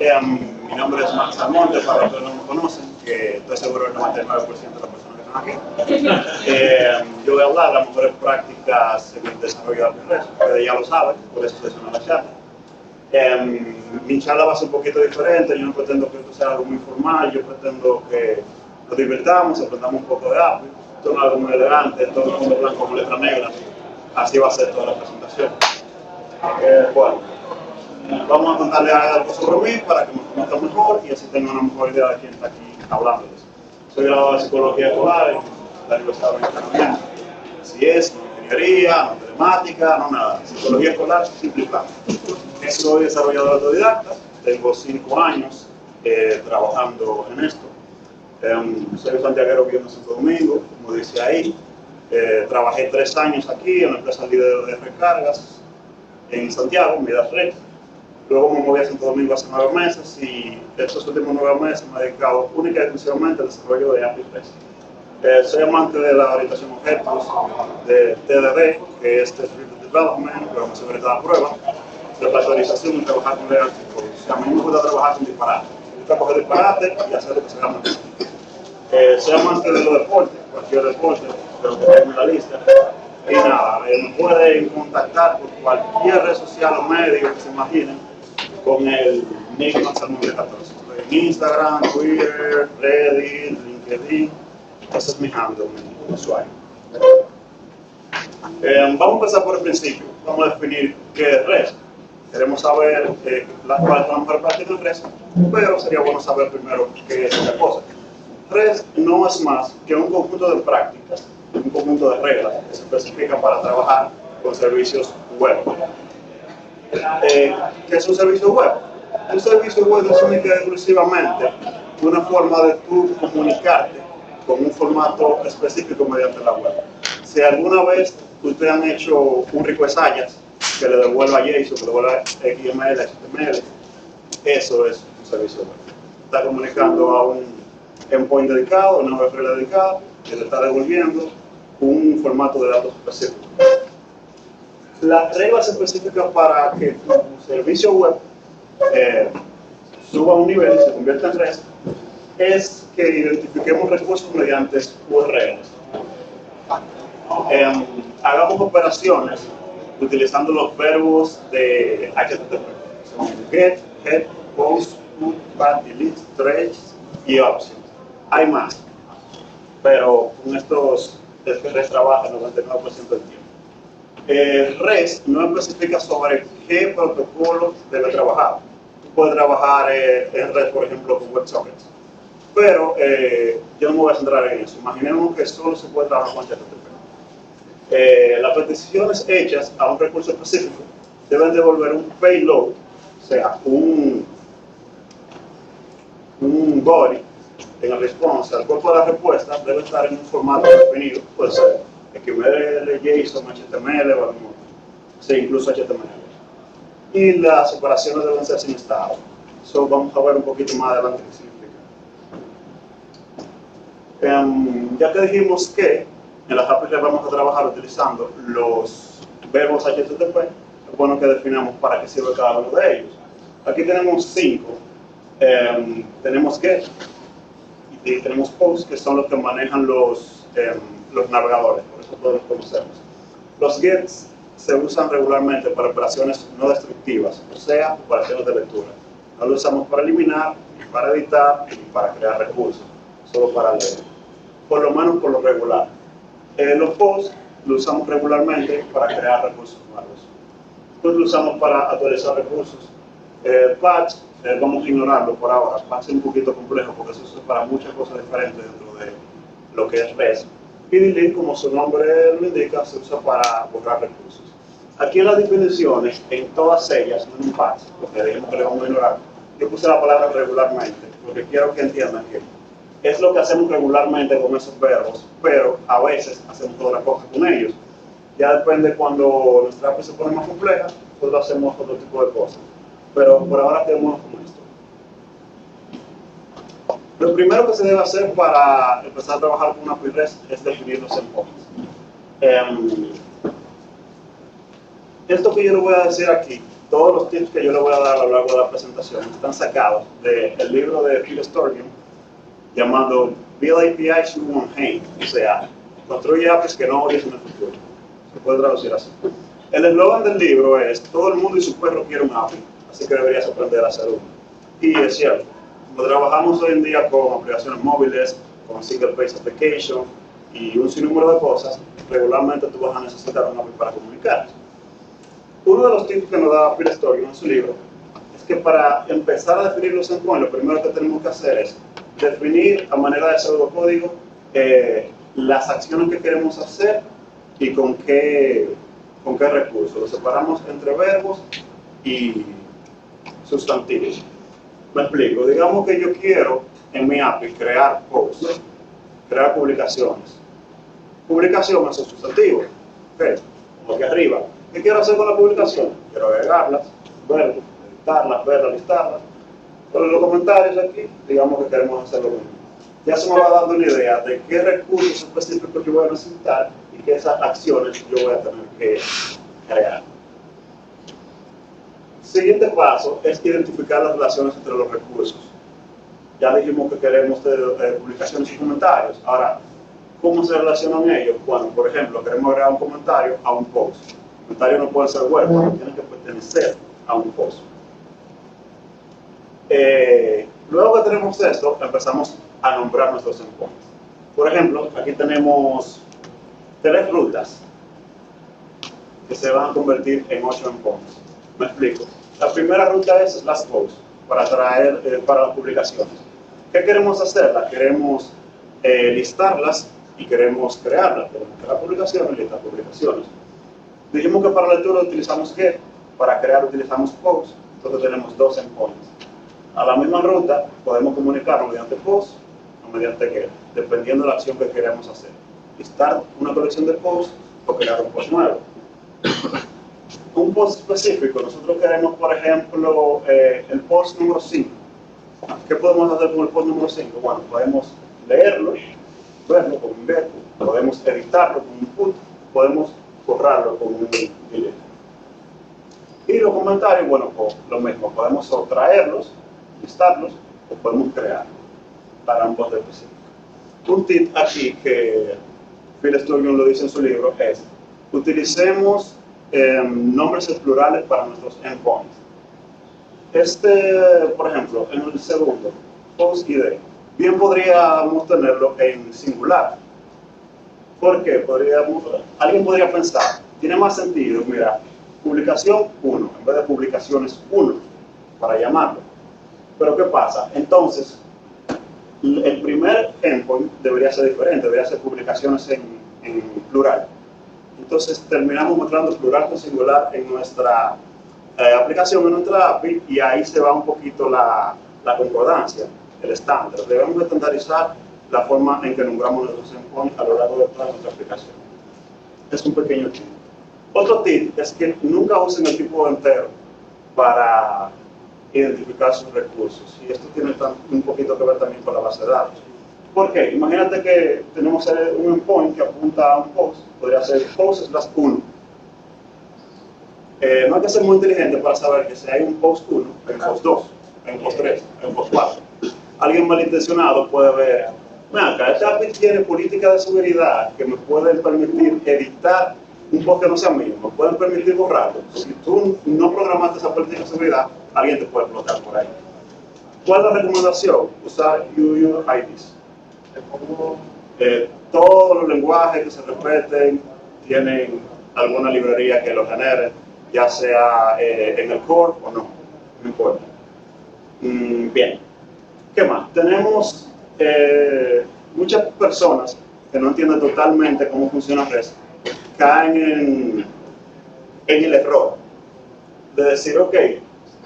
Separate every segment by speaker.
Speaker 1: Mi nombre es Max Almonte, para los que no me conocen, que estoy seguro del 99% de las personas que están aquí. Yo voy a hablar de las mejores prácticas en el desarrollo de API-REST. Ustedes ya lo saben, por eso se llama la charla. Mi charla va a ser un poquito diferente. Yo no pretendo que esto sea algo muy formal, yo pretendo que nos divertamos, aprendamos un poco de API. Esto no es algo muy elegante, todo el mundo blanco con letra negra. Así va a ser toda la presentación. Bueno, vamos a contarle algo sobre mí para que me conozcan mejor y así tengan una mejor idea de quién está aquí hablándoles. Soy graduado de Psicología Escolar en la Universidad Americana. Así es, no ingeniería, no telemática, no nada. Psicología Escolar, simple y plano. Soy desarrollador autodidacta, tengo 5 años trabajando en esto. Soy santiaguero viviendo en Santo Domingo, como dice ahí. Trabajé 3 años aquí en la empresa líder de recargas en Santiago, Midasrec. Luego me moví a Santo Domingo hace 9 meses y estos últimos 9 meses me he dedicado única y exclusivamente al desarrollo de API-REST. Soy amante de la orientación a objetos, de TDD, que es Descriptive Development, programación orientada a prueba, de factorización y trabajar con Layer Articles. A mí me gusta trabajar con disparates. Me gusta coger disparates y hacer lo que se llama. Soy amante de los deportes, cualquier deporte, pero que tenga en la lista. Y nada, me pueden contactar por cualquier red social o medio que se imaginen con el nick Maxalmonte 14. Estoy en Instagram, Twitter, Reddit, LinkedIn. Ese es mi handle, mi usuario. Vamos a empezar por el principio. Vamos a definir qué es REST. Queremos saber cuáles son las mejores prácticas de REST, pero sería bueno saber primero qué es esta cosa. REST no es más que un conjunto de prácticas, un conjunto de reglas que se especifican para trabajar con servicios web. ¿Qué es un servicio web? Un servicio web es única y exclusivamente una forma de tú comunicarte con un formato específico mediante la web. Si alguna vez ustedes han hecho un request AJAX que le devuelva JSON, que le devuelva XML, HTML, eso es un servicio web. Está comunicando a un endpoint dedicado, una URL dedicada, que le está devolviendo un formato de datos específico. Las reglas específicas para que tu servicio web suba a un nivel y se convierta en REST es que identifiquemos recursos mediante URLs. Hagamos operaciones utilizando los verbos de HTTP. Son get, head, post, put, pat, delete, trace y options. Hay más, pero con estos es que REST trabaja el 99% del tiempo. REST no especifica sobre qué protocolo debe trabajar. Tú puedes trabajar en REST, por ejemplo, con WebSockets, pero yo no me voy a centrar en eso. Imaginemos que solo se puede trabajar con HTTP. Las peticiones hechas a un recurso específico deben devolver un payload, o sea, un body en el response. El cuerpo de la respuesta debe estar en un formato definido, puede ser XML, JSON, HTML o algo más, sí, incluso HTML. Y las operaciones deben ser sin estado. Eso vamos a ver un poquito más adelante qué significa. Ya que dijimos que en las APIs vamos a trabajar utilizando los verbos HTTP, es bueno que definamos para qué sirve cada uno de ellos. Aquí tenemos 5. Tenemos get y tenemos post, que son los que manejan los navegadores, por eso todos los conocemos. Los gets se usan regularmente para operaciones no destructivas, o sea, operaciones de lectura. No lo usamos para eliminar, ni para editar, ni para crear recursos, solo para leer. Por lo menos por lo regular. Los posts lo usamos regularmente para crear recursos nuevos. Pues lo usamos para actualizar recursos. Patch, vamos a ignorarlo por ahora. Patch es un poquito complejo porque se usa para muchas cosas diferentes dentro de lo que es REST. Y delete, como su nombre lo indica, se usa para borrar recursos. Aquí en las definiciones, en todas ellas, no en un patch, porque dijimos que le vamos a ignorar, yo puse la palabra regularmente, porque quiero que entiendan que es lo que hacemos regularmente con esos verbos, pero a veces hacemos otra cosa con ellos. Ya depende cuando nuestra API se pone más compleja, pues hacemos otro tipo de cosas. Pero por ahora quedémonos con esto. Lo primero que se debe hacer para empezar a trabajar con una API REST es definir los endpoints. Esto que yo le voy a decir aquí todos los tips que yo le voy a dar a lo largo de la presentación están sacados del libro de Phil Sturgeon llamado Build APIs You Won't Hate, o sea, construye APIs que no odies en el futuro. Se puede traducir así. El eslogan del libro es: todo el mundo y su perro quiere un API, así que deberías aprender a hacer uno. Y es cierto, como trabajamos hoy en día con aplicaciones móviles, con Single Page Application y un sinnúmero de cosas, regularmente tú vas a necesitar un API para comunicar. Uno de los tips que nos da Phil Sturgeon en su libro es que para empezar a definir los endpoints, lo primero que tenemos que hacer es definir a manera de pseudocódigo las acciones que queremos hacer y con qué recursos. Lo separamos entre verbos y sustantivos. Me explico. Digamos que yo quiero en mi API crear posts, crear publicaciones. Publicación es un sustantivo, ¿okay? Como aquí arriba. ¿Qué quiero hacer con la publicación? Quiero agregarlas, verlas, editarlas, verlas, listarlas. Pero en los comentarios aquí, digamos que queremos hacer lo mismo. Ya se me va dando una idea de qué recursos específicos yo voy a necesitar y qué esas acciones yo voy a tener que crear. Siguiente paso es identificar las relaciones entre los recursos. Ya dijimos que queremos publicaciones y comentarios. Ahora, ¿cómo se relacionan ellos? Cuando, por ejemplo, queremos agregar un comentario a un post. El comentario no puede ser huérfano, tiene que pertenecer a un post. Luego que tenemos esto, empezamos a nombrar nuestros endpoints. Por ejemplo, aquí tenemos 3 rutas que se van a convertir en 8 endpoints. Me explico. La primera ruta es las posts, para traer para las publicaciones. ¿Qué queremos hacer? Queremos listarlas y queremos crearlas. Queremos crear publicaciones y listar publicaciones. Dijimos que para lectura utilizamos get, para crear utilizamos post, entonces tenemos 2 endpoints. A la misma ruta podemos comunicarnos mediante post o mediante get, dependiendo de la acción que queramos hacer. Listar una colección de posts o crear un post nuevo. Un post específico, nosotros queremos, por ejemplo, el post número 5. ¿Qué podemos hacer con el post número 5? Bueno, podemos leerlo, verlo con un get, podemos editarlo con un put, podemos borrarlo con un delete. Y los comentarios, bueno, pues lo mismo, podemos o traerlos, listarlos, o podemos crear para un post específico. Un tip aquí que Phil Sturgeon lo dice en su libro es: utilicemos nombres plurales para nuestros endpoints. Por ejemplo, en el segundo, post ID, bien podríamos tenerlo en singular. ¿Por qué? Alguien podría pensar, tiene más sentido, mira, publicación 1, en vez de publicaciones 1, para llamarlo. Pero ¿qué pasa? Entonces, el primer endpoint debería ser diferente, debería ser publicaciones en plural. Entonces terminamos mezclando plural con singular en nuestra aplicación, en nuestra API, y ahí se va un poquito la concordancia, el estándar. Debemos estandarizar la forma en que nombramos nuestros endpoints a lo largo de toda nuestra aplicación. Es un pequeño tip. Otro tip es que nunca usen el tipo entero para identificar sus recursos. Y esto tiene un poquito que ver también con la base de datos. ¿Por qué? Imagínate que tenemos un endpoint que apunta a un post, podría ser post/1. No hay que ser muy inteligente para saber que si hay un post 1, hay un post 2, hay un post 3, hay un post 4. Alguien malintencionado puede ver, mira, acá esta API tiene política de seguridad que me pueden permitir editar un post que no sea mío, me pueden permitir borrarlo. Si tú no programaste esa política de seguridad, alguien te puede explotar por ahí. ¿Cuál es la recomendación? Usar UUIDs. Todos los lenguajes que se repiten tienen alguna librería que los genere, ya sea en el core o no importa. Bien, ¿qué más? Tenemos muchas personas que no entienden totalmente cómo funciona REST, caen en el error de decir, ok,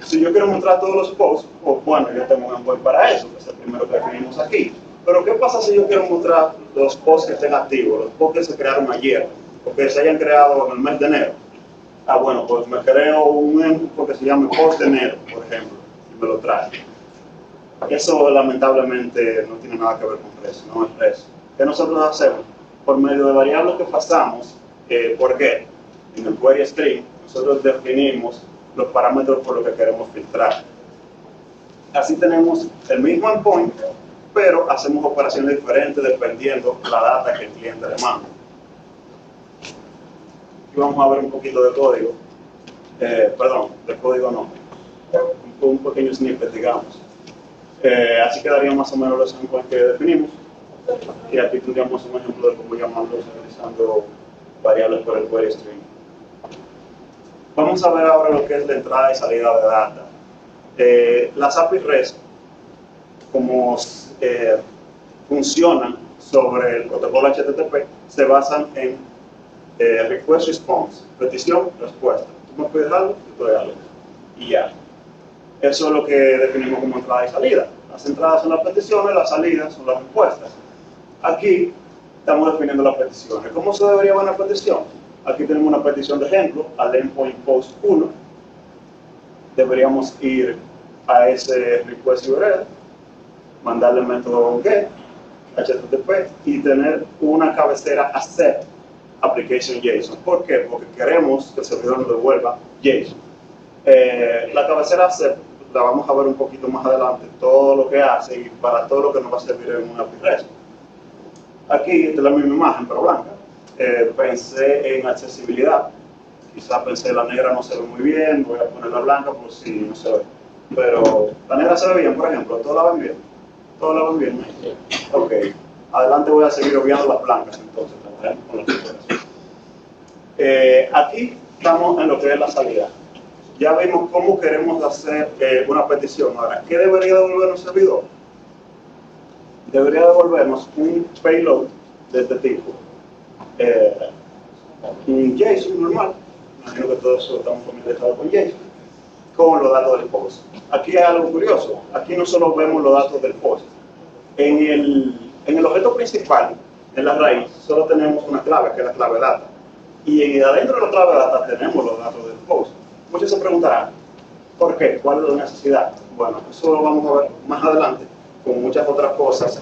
Speaker 1: si yo quiero mostrar todos los posts, pues bueno, yo tengo un endpoint para eso, que es el primero que definimos aquí. Pero ¿qué pasa si yo quiero mostrar los posts que estén activos, los posts que se crearon ayer, o que se hayan creado en el mes de enero? Ah, bueno, pues me creo un endpoint que se llame post de enero, por ejemplo, y me lo trae. Eso lamentablemente no tiene nada que ver con REST, no es REST. ¿Qué nosotros hacemos? Por medio de variables que pasamos, ¿por qué? En el query string, nosotros definimos los parámetros por los que queremos filtrar. Así tenemos el mismo endpoint, pero hacemos operaciones diferentes dependiendo la data que el cliente le manda. Aquí vamos a ver un poquito de código. Perdón, de código no. Un pequeño snippet, digamos. Así quedarían más o menos los endpoints que definimos. Y aquí tendríamos un ejemplo de cómo llamarlos utilizando variables por el query string. Vamos a ver ahora lo que es la entrada y salida de data. Las API REST, como funcionan sobre el protocolo HTTP, se basan en request response, petición, respuesta. Tú me pides algo, yo te doy algo. Y ya. Eso es lo que definimos como entrada y salida. Las entradas son las peticiones, las salidas son las respuestas. Aquí estamos definiendo las peticiones. ¿Cómo se debería ver una petición? Aquí tenemos una petición de ejemplo al endpoint post 1. Deberíamos ir a ese request URL, mandarle el método get, HTTP y tener una cabecera accept application JSON. ¿Por qué? Porque queremos que el servidor nos devuelva JSON. La cabecera accept la vamos a ver un poquito más adelante, todo lo que hace y para todo lo que nos va a servir en una API REST. Aquí esta es la misma imagen, pero blanca. Pensé en accesibilidad. Quizá pensé la negra no se ve muy bien, voy a ponerla blanca por si no se ve. Pero la negra se ve bien, por ejemplo, ¿todos la ven bien? ¿Todos la ven bien? Ok. Adelante voy a seguir obviando las blancas, entonces, con las figuras. Aquí estamos en lo que es la salida. Ya vimos cómo queremos hacer una petición. Ahora, ¿qué debería devolvernos el servidor? Debería devolvernos un payload de este tipo. Un JSON normal, imagino que todos estamos familiarizados con JSON, con los datos del post. Aquí hay algo curioso, aquí no solo vemos los datos del post. En el objeto principal, en la raíz, solo tenemos una clave, que es la clave data. Y adentro de la clave data tenemos los datos del post. Muchos se preguntarán, ¿por qué? ¿Cuál es la necesidad? Bueno, eso lo vamos a ver más adelante, con muchas otras cosas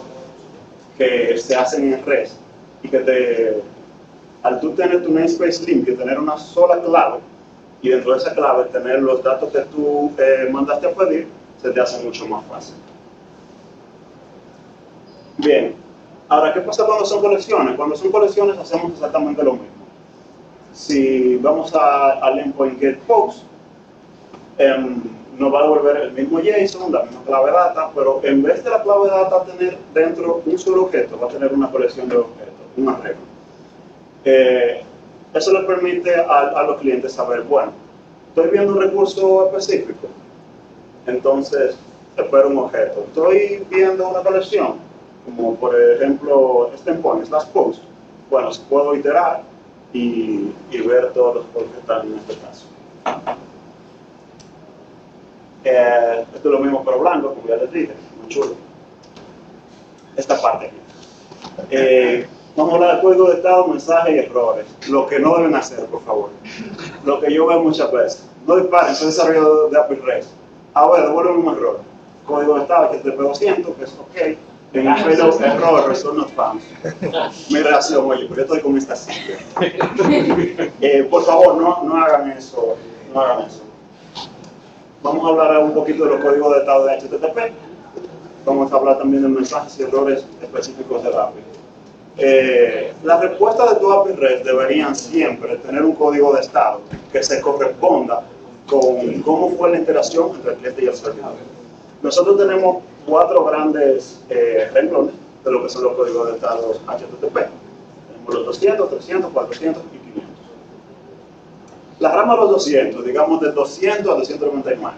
Speaker 1: que se hacen en REST y que al tú tener tu namespace limpio, tener una sola clave y dentro de esa clave tener los datos que tú mandaste a pedir, se te hace mucho más fácil. Bien, ahora, ¿qué pasa cuando son colecciones? Cuando son colecciones hacemos exactamente lo mismo. Si vamos al endpoint get post, nos va a devolver el mismo JSON, la misma clave data, pero en vez de la clave data tener dentro un solo objeto, va a tener una colección de objetos, un arreglo. Eso le permite a los clientes saber, bueno, estoy viendo un recurso específico, entonces espero un objeto. Estoy viendo una colección, como por ejemplo este endpoint, slash post. Bueno, puedo iterar y ver todos los posts que están en este caso. Esto es lo mismo pero blanco, como ya les dije, muy chulo. Esta parte aquí. Vamos a hablar del código de estado, mensajes y errores. Lo que no deben hacer, por favor. Lo que yo veo muchas veces. No disparen, soy desarrollador de API REST. Ahora, devuelven un error. Código de estado, HTTP 200, que es ok. En el payload, error, result not found. Mi reacción, oye, pero yo estoy con esta silla. Por favor, no hagan eso. No hagan eso. Vamos a hablar un poquito de los códigos de estado de HTTP. Vamos a hablar también de mensajes y errores específicos de API. Las respuestas de tu API REST deberían siempre tener un código de estado que se corresponda con cómo fue la interacción entre el cliente y el servidor. Nosotros tenemos 4 grandes renglones de lo que son los códigos de estado HTTP. Tenemos los 200, 300, 400 y 500. La rama de los 200, digamos del 200 al 299.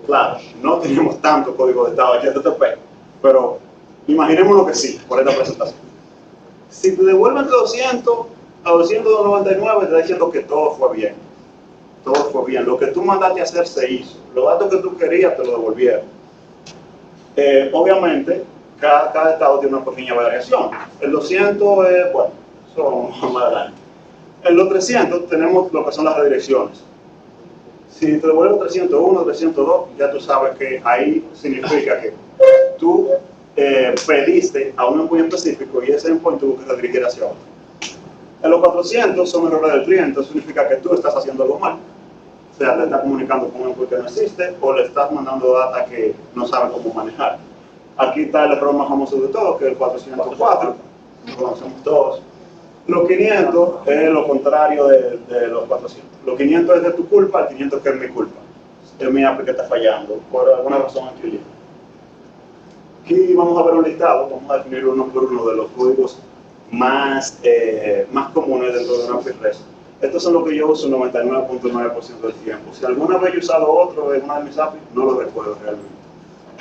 Speaker 1: Claro, no tenemos tanto código de estado HTTP, pero imaginémonos que sí, por esta presentación. Si te devuelven de 200 a 299, te está diciendo que todo fue bien. Todo fue bien. Lo que tú mandaste a hacer se hizo. Los datos que tú querías te lo devolvieron. Obviamente, cada estado tiene una pequeña variación. El 200 es, bueno, eso más adelante. En los 300 tenemos lo que son las redirecciones. Si te devuelven 301, 302, ya tú sabes que ahí significa que tú pediste a un endpoint específico y ese endpoint tuvo que redirigir hacia otro. En los 400 son errores del cliente, eso significa que tú estás haciendo algo mal. O sea, le estás comunicando con un endpoint que no existe o le estás mandando data que no sabe cómo manejar. Aquí está el error más famoso de todos, que es el 404, lo conocemos todos. Los 500 es lo contrario de los 400. Los 500 es de tu culpa, el 500 que es mi culpa. Es mi API que está fallando, por alguna razón aquí. Aquí vamos a ver un listado, vamos a definir uno por uno de los códigos más comunes dentro de una API REST. Estos son los que yo uso 99.9% del tiempo. Si alguna vez he usado otro en una de mis APIs, no lo recuerdo realmente.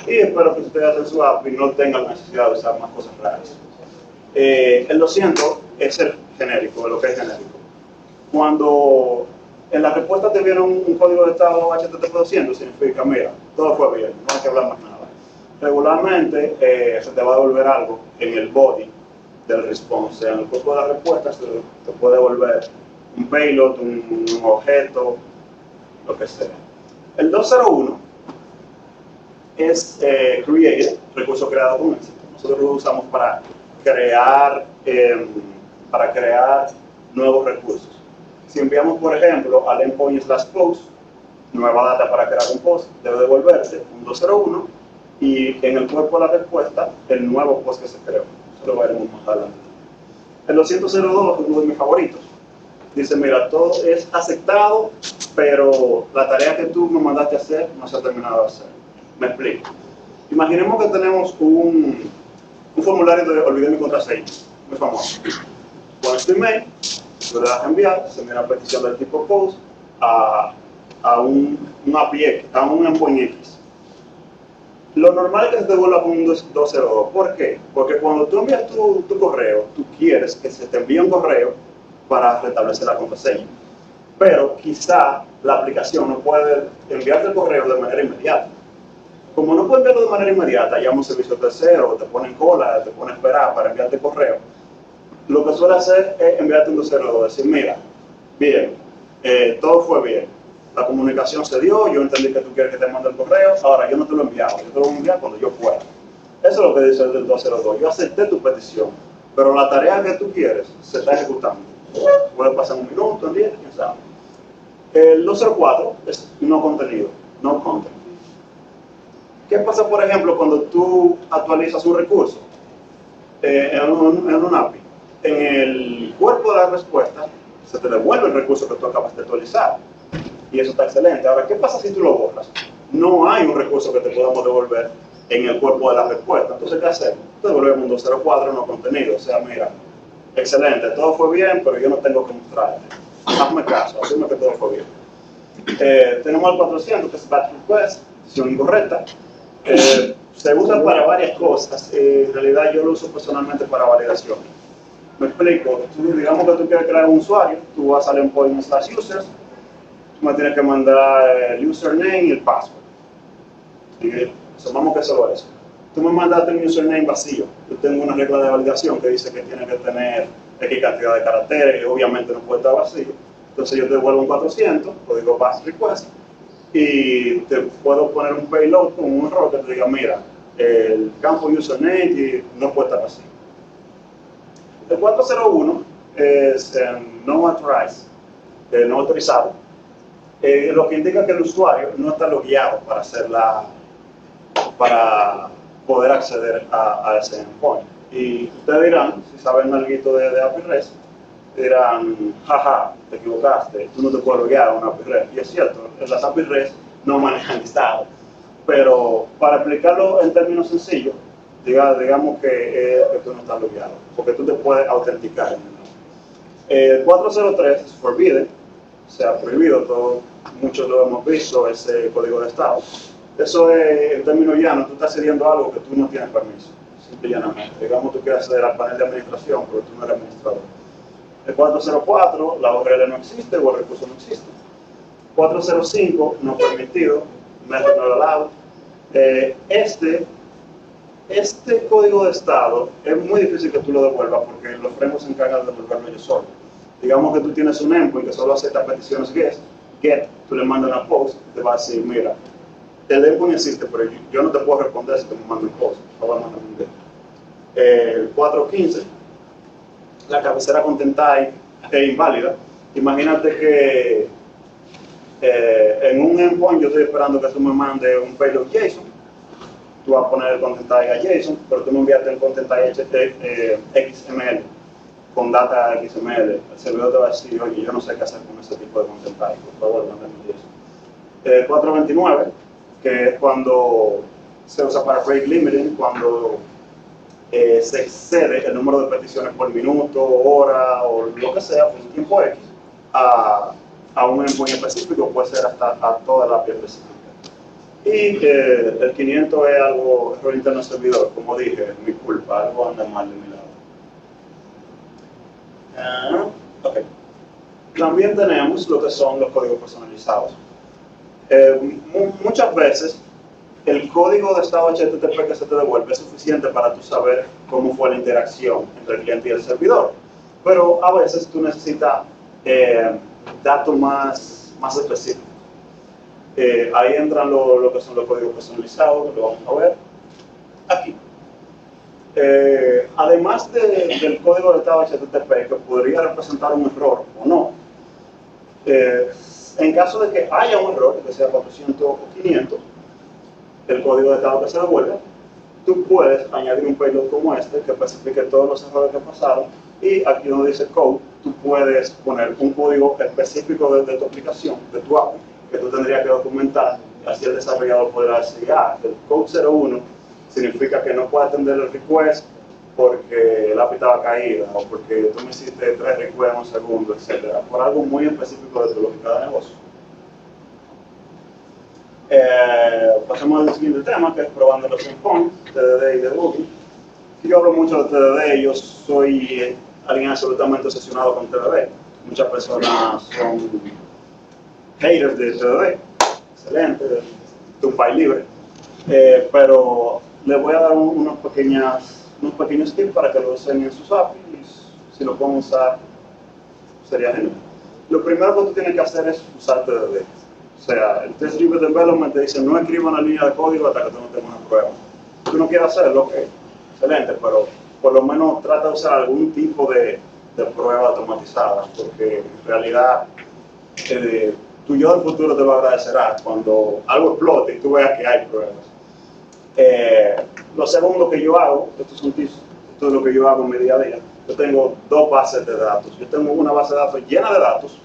Speaker 1: Y espero que ustedes en su API no tengan la necesidad de usar más cosas raras. El 200 es el genérico, lo que es genérico. Cuando en la respuesta te viene un código de estado HTTP 200, significa, mira, todo fue bien, no hay que hablar más nada. Regularmente se te va a devolver algo en el body del response, o sea, en el cuerpo de la respuesta se te puede devolver un payload, un objeto, lo que sea. El 201 es created, recurso creado con éxito. Nosotros lo usamos para crear nuevos recursos. Si enviamos, por ejemplo, al endpoint/post, nueva data para crear un post, debe devolverse un 201 y en el cuerpo de la respuesta, el nuevo post que se creó. Eso lo veremos más adelante. El 202 es uno de mis favoritos. Dice, mira, todo es aceptado, pero la tarea que tú me mandaste a hacer no se ha terminado de hacer. Me explico. Imaginemos que tenemos un formulario de olvidé mi contraseña, muy famoso. Pones tu email, lo le das a enviar, se envía una petición del tipo post a un API X, a un endpoint X. Lo normal es que se te devuelva con un 202. ¿Por qué? Porque cuando tú envías tu correo, tú quieres que se te envíe un correo para restablecer la contraseña. Pero quizá la aplicación no puede enviarte el correo de manera inmediata. Como no puede enviarlo de manera inmediata, llama un servicio tercero, te pone en cola, te pone a esperar para enviarte el correo. Lo que suele hacer es enviarte un 202, decir, mira, bien, todo fue bien, la comunicación se dio, yo entendí que tú quieres que te mande el correo, ahora yo no te lo he enviado, yo te lo voy a enviar cuando yo pueda. Eso es lo que dice el 202, yo acepté tu petición, pero la tarea que tú quieres se está ejecutando. Puede pasar un minuto, un día, quién sabe. El 204 es no contenido, no content. ¿Qué pasa, por ejemplo, cuando tú actualizas un recurso en un API? En el cuerpo de la respuesta se te devuelve el recurso que tú acabas de actualizar. Y eso está excelente. Ahora, ¿qué pasa si tú lo borras? No hay un recurso que te podamos devolver en el cuerpo de la respuesta. Entonces, ¿qué hacemos? Te devolvemos un 204 no contenido. O sea, mira, excelente, todo fue bien, pero yo no tengo que mostrarte. Hazme caso, asume que todo fue bien. Tenemos el 400, que es batch request, decisión incorrecta. Se usa para varias cosas. En realidad yo lo uso personalmente para validación. Me explico. Digamos que tú quieres crear un usuario, tú vas al endpoint/users, tú me tienes que mandar el username y el password. Y asumamos que solo eso. Tú me mandaste un username vacío. Yo tengo una regla de validación que dice que tiene que tener X cantidad de caracteres y obviamente no puede estar vacío. Entonces yo te devuelvo un 400, código batch request, y te puedo poner un payload con un error que te diga, mira, el campo username no puede estar vacío. El 401 es no authorized, no autorizado, lo que indica que el usuario no está logueado para poder acceder a ese endpoint. Y ustedes dirán, si saben algo de API REST, dirán, jaja, te equivocaste, tú no te puedes loguear a una API REST. Y es cierto, las API REST no manejan listado. Pero para explicarlo en términos sencillos, digamos que tú no estás logueado, porque tú te puedes autenticar. El 403 es forbidden, o sea, prohibido, muchos lo hemos visto, ese código de estado. Eso es, en términos llanos, tú estás cediendo algo que tú no tienes permiso, simple y llanamente. Digamos, tú quieres acceder al panel de administración, pero tú no eres administrador. El 404, la URL no existe o el recurso no existe. 405, no permitido, method not allowed. Este código de estado es muy difícil que tú lo devuelvas porque los frameworks se encargan de devolverlo ellos solos. Digamos que tú tienes un endpoint que solo acepta peticiones get, tú le mandas una post, te va a decir, mira, el endpoint existe, pero yo no te puedo responder si te me mandas un post, no voy a mandar un get. El 415, la cabecera content type es inválida. Imagínate que En un endpoint yo estoy esperando que tú me mandes un payload JSON, tú vas a poner el content tag a JSON, pero tú me enviaste el content tag XML, con data XML. El servidor te va a decir, oye, yo no sé qué hacer con ese tipo de content tag, por favor, mándame JSON. 429, que es cuando se usa para rate limiting, cuando se excede el número de peticiones por minuto, hora o lo que sea, por un tiempo X, a un endpoint específico, puede ser hasta a toda la API específica. Y el 500 es algo, error interno del servidor, como dije, mi culpa, algo anda mal de mi lado. Okay. También tenemos lo que son los códigos personalizados. Muchas veces el código de estado HTTP que se te devuelve es suficiente para tú saber cómo fue la interacción entre el cliente y el servidor, pero a veces tú necesitas datos más específicos. Ahí entran lo que son los códigos personalizados, lo vamos a ver aquí. Además del código de estado HTTP, que podría representar un error o no, en caso de que haya un error, que sea 400 o 500, el código de estado que se devuelve, tú puedes añadir un payload como este que especifique todos los errores que pasaron, y aquí donde dice code, tú puedes poner un código específico de tu aplicación, de tu API, que tú tendrías que documentar, así el desarrollador podrá decir, el code 01 significa que no puede atender el request porque el API estaba caída, o porque tú me hiciste 3 requests en un segundo, etc. Por algo muy específico de tu lógica de negocio. Pasemos al siguiente tema, que es probando los endpoints, TDD y debugging. Yo hablo mucho de TDD, yo soy alguien absolutamente obsesionado con TDD. Muchas personas son haters de TDD, excelente, de un file libre, pero les voy a dar unos pequeños tips para que lo usen en sus APIs. Si lo pueden usar, sería genial. Lo primero que tú tienes que hacer es usar TDD. O sea, el Test Driven Development te dice no escriba una línea de código hasta que tú no tengas una prueba. Tú no quieres hacerlo, ok, excelente, pero por lo menos trata de usar algún tipo de prueba automatizada, porque en realidad tu yo del futuro te lo agradecerá cuando algo explote y tú veas que hay pruebas. Lo segundo que yo hago, esto es lo que yo hago en mi día a día, yo tengo 2 bases de datos. Yo tengo una base de datos llena de datos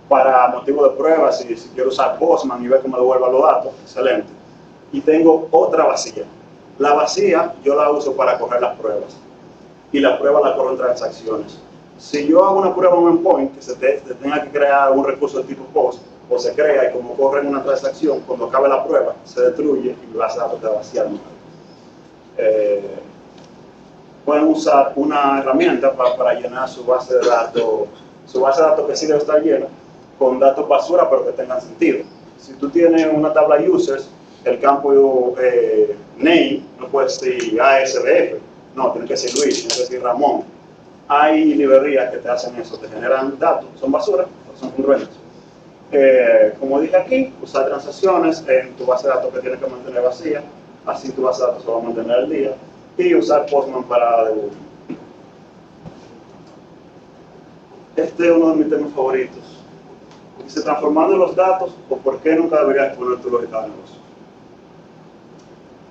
Speaker 1: para motivo de pruebas, si quiero usar Postman y ver que me devuelva los datos, excelente. Y tengo otra vacía. La vacía yo la uso para correr las pruebas. Y las pruebas las corro en transacciones. Si yo hago una prueba en un endpoint que se tenga que crear un recurso de tipo POST, o se crea y como corre en una transacción, cuando acabe la prueba, se destruye y mi base de datos queda vacía. Pueden usar una herramienta para llenar su base de datos que sí debe estar llena, con datos basura pero que tengan sentido. Si tú tienes una tabla users, el campo name no puede ser ASDF, no, tiene que ser Luis, tiene que ser Ramón. Hay librerías que te hacen eso, te generan datos, son basura, pero son congruentes. Como dije aquí, usar transacciones en tu base de datos que tienes que mantener vacía, así tu base de datos se va a mantener al día, y usar Postman para debugging. Este es uno de mis temas favoritos. Dice, transformando los datos, o por qué nunca deberías poner tu lógica de negocio.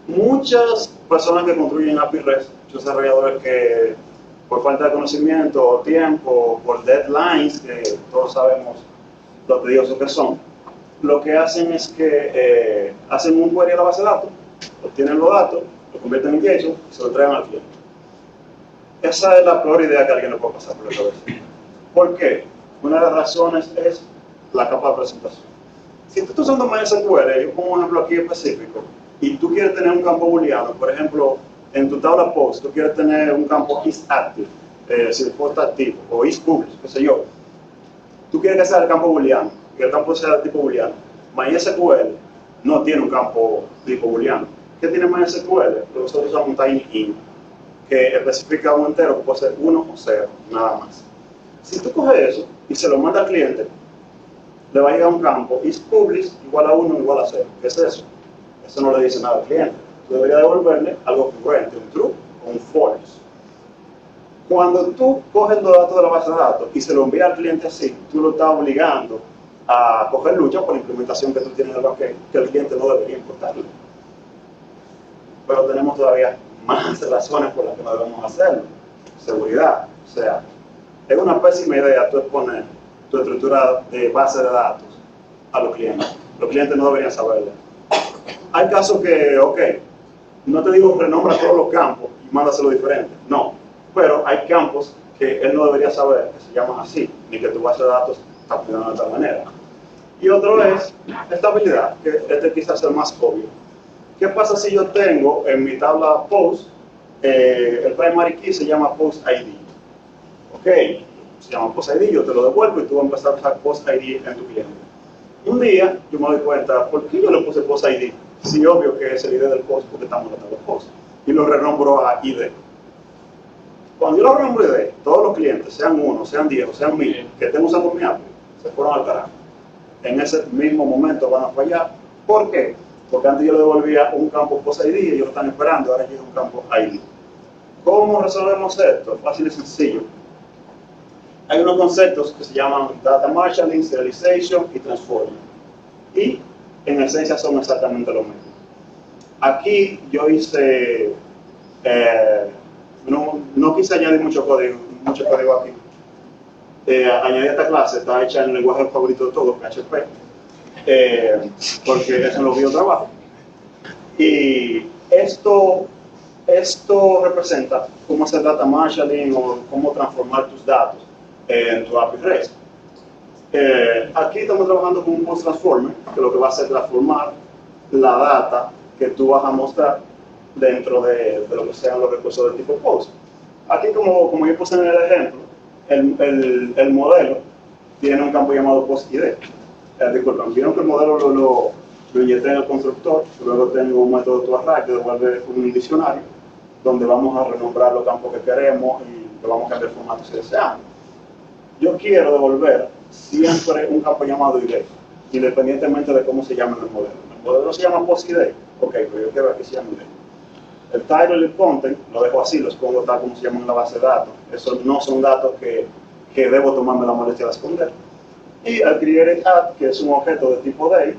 Speaker 1: Muchas personas que construyen API REST, muchos desarrolladores que por falta de conocimiento o tiempo, por deadlines, que todos sabemos lo tediosos que son, lo que hacen es que hacen un query a la base de datos, obtienen los datos, lo convierten en JSON y se lo traen al cliente. Esa es la peor idea que alguien le puede pasar por la cabeza. ¿Por qué? Una de las razones es la capa de presentación. Si tú estás usando MySQL, yo pongo un ejemplo aquí específico, y tú quieres tener un campo booleano, por ejemplo, en tu tabla post, tú quieres tener un campo isActive, si el post está activo, o isPublish, qué sé yo. Tú quieres que sea el campo booleano, que el campo sea de tipo booleano. MySQL no tiene un campo tipo booleano. ¿Qué tiene MySQL? Lo que nosotros usamos un TinyInt, que especifica un entero que puede ser 1 o 0, nada más. Si tú coges eso y se lo mandas al cliente, le va a llegar un campo isPublish igual a 1 igual a 0. ¿Qué es eso? Eso no le dice nada al cliente. Tú deberías devolverle algo congruente, un true o un false. Cuando tú coges los datos de la base de datos y se lo envías al cliente así, tú lo estás obligando a coger lucha por la implementación que tú tienes en el backend, que el cliente no debería importarle. Pero tenemos todavía más razones por las que no debemos hacerlo. Seguridad, o sea, es una pésima idea tú exponer tu estructura de base de datos a los clientes. Los clientes no deberían saberlo. Hay casos que, ok, no te digo renombra todos los campos y mándaselo diferente, no, pero hay campos que él no debería saber que se llaman así, ni que tu base de datos está funcionando de tal manera. Y otro es estabilidad, que este quizás es el más obvio. ¿Qué pasa si yo tengo en mi tabla post, el primary key se llama post ID? Ok, se llama post ID, yo te lo devuelvo y tú vas a empezar a usar post ID en tu cliente. Un día yo me doy cuenta, ¿por qué yo le puse post ID? Sí, obvio que es el ID del post porque estamos en la tabla post. Y lo renombro a ID. Cuando yo lo renombro a ID, todos los clientes, sean 1, sean 10 o sean 1000, que estén usando mi API, se fueron al carajo. En ese mismo momento van a fallar. ¿Por qué? Porque antes yo le devolvía un campo post ID y ellos lo están esperando, ahora llega un campo ID. ¿Cómo resolvemos esto? Fácil y sencillo. Hay unos conceptos que se llaman Data Marshalling, Serialization y Transforming. Y en esencia son exactamente lo mismo. Aquí yo hice, no quise añadir mucho código aquí. Añadí esta clase, está hecha en el lenguaje favorito de todos, PHP, porque es en lo que yo trabajo. Y esto representa cómo hacer data marshalling o cómo transformar tus datos en tu API REST. Aquí estamos trabajando con un post transformer, que lo que va a hacer es transformar la data que tú vas a mostrar dentro de lo que sean los recursos del tipo post. Aquí, como yo puse en el ejemplo, el modelo tiene un campo llamado post ID. Disculpen, vieron que el modelo lo inyecté en el constructor, luego tengo un método toArray que devuelve un diccionario donde vamos a renombrar los campos que queremos y que vamos a cambiar el formato si deseamos. Yo quiero devolver siempre un campo llamado ID, independientemente de cómo se llame el modelo. El modelo se llama post-ID, ok, pero yo quiero que se llame ID. El title y el content lo dejo así, los pongo tal como se llama en la base de datos. Esos no son datos que debo tomarme la molestia de esconder. Y al create add, que es un objeto de tipo day,